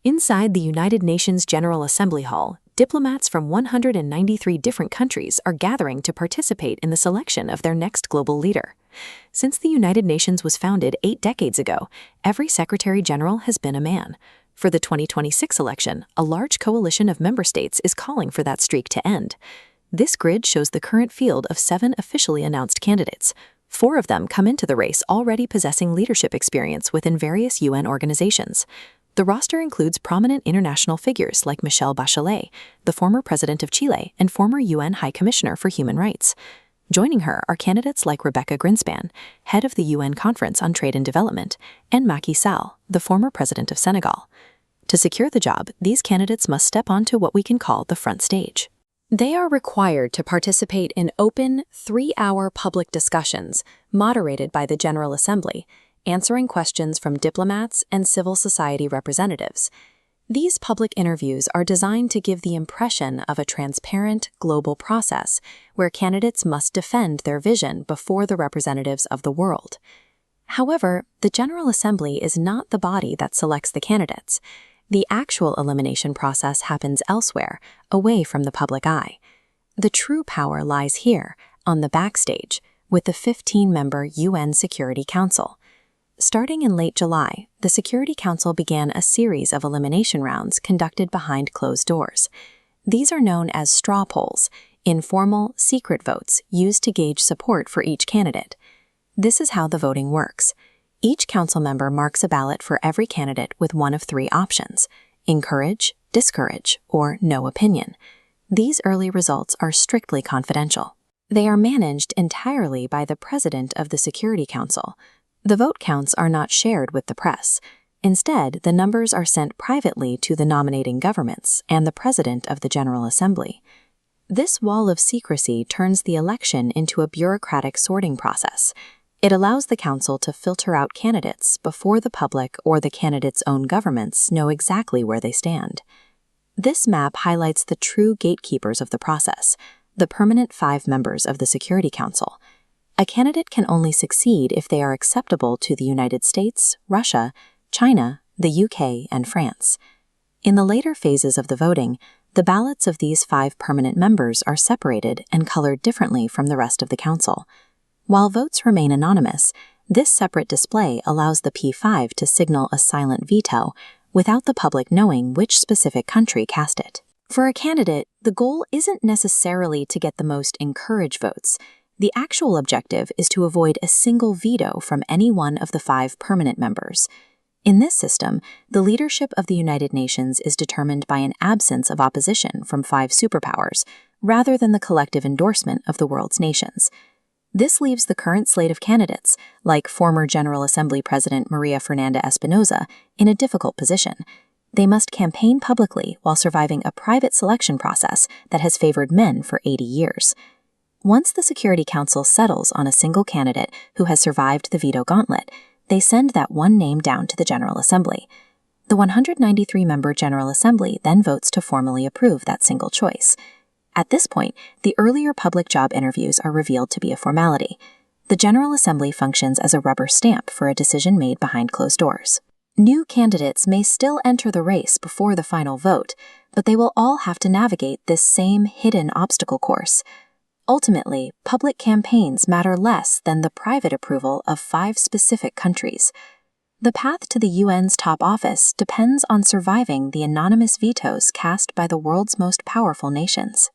Inside the United Nations General Assembly Hall, diplomats from 193 different countries are gathering to participate in the selection of their next global leader. Since the United Nations was founded 8 decades ago, every Secretary General has been a man. For the 2026 election, a large coalition of member states is calling for that streak to end. This grid shows the current field of 7 officially announced candidates. 4 of them come into the race already possessing leadership experience within various UN organizations. The roster includes prominent international figures like Michelle Bachelet, the former president of Chile and former UN High Commissioner for Human Rights. Joining her are candidates like Rebecca Grinspan, head of the UN Conference on Trade and Development, and Macky Sall, the former president of Senegal. To secure the job, these candidates must step onto what we can call the front stage. They are required to participate in open, 3-hour public discussions moderated by the General Assembly, answering questions from diplomats and civil society representatives. These public interviews are designed to give the impression of a transparent, global process where candidates must defend their vision before the representatives of the world. However, the General Assembly is not the body that selects the candidates. The actual elimination process happens elsewhere, away from the public eye. The true power lies here, on the backstage, with the 15-member UN Security Council. Starting in late July, the Security Council began a series of elimination rounds conducted behind closed doors. These are known as straw polls, informal, secret votes used to gauge support for each candidate. This is how the voting works. Each council member marks a ballot for every candidate with one of 3 options: encourage, discourage, or no opinion. These early results are strictly confidential. They are managed entirely by the President of the Security Council. The vote counts are not shared with the press. Instead, the numbers are sent privately to the nominating governments and the President of the General Assembly. This wall of secrecy turns the election into a bureaucratic sorting process. It allows the Council to filter out candidates before the public or the candidates' own governments know exactly where they stand. This map highlights the true gatekeepers of the process, the permanent 5 members of the Security Council. A candidate can only succeed if they are acceptable to the United States, Russia, China, the UK, and France. In the later phases of the voting, the ballots of these 5 permanent members are separated and colored differently from the rest of the Council. While votes remain anonymous, this separate display allows the P5 to signal a silent veto without the public knowing which specific country cast it. For a candidate, the goal isn't necessarily to get the most encourage votes. The actual objective is to avoid a single veto from any one of the 5 permanent members. In this system, the leadership of the United Nations is determined by an absence of opposition from 5 superpowers, rather than the collective endorsement of the world's nations. This leaves the current slate of candidates, like former General Assembly President Maria Fernanda Espinosa, in a difficult position. They must campaign publicly while surviving a private selection process that has favored men for 80 years. Once the Security Council settles on a single candidate who has survived the veto gauntlet, they send that one name down to the General Assembly. The 193-member General Assembly then votes to formally approve that single choice. At this point, the earlier public job interviews are revealed to be a formality. The General Assembly functions as a rubber stamp for a decision made behind closed doors. New candidates may still enter the race before the final vote, but they will all have to navigate this same hidden obstacle course. Ultimately, public campaigns matter less than the private approval of 5 specific countries. The path to the UN's top office depends on surviving the anonymous vetoes cast by the world's most powerful nations.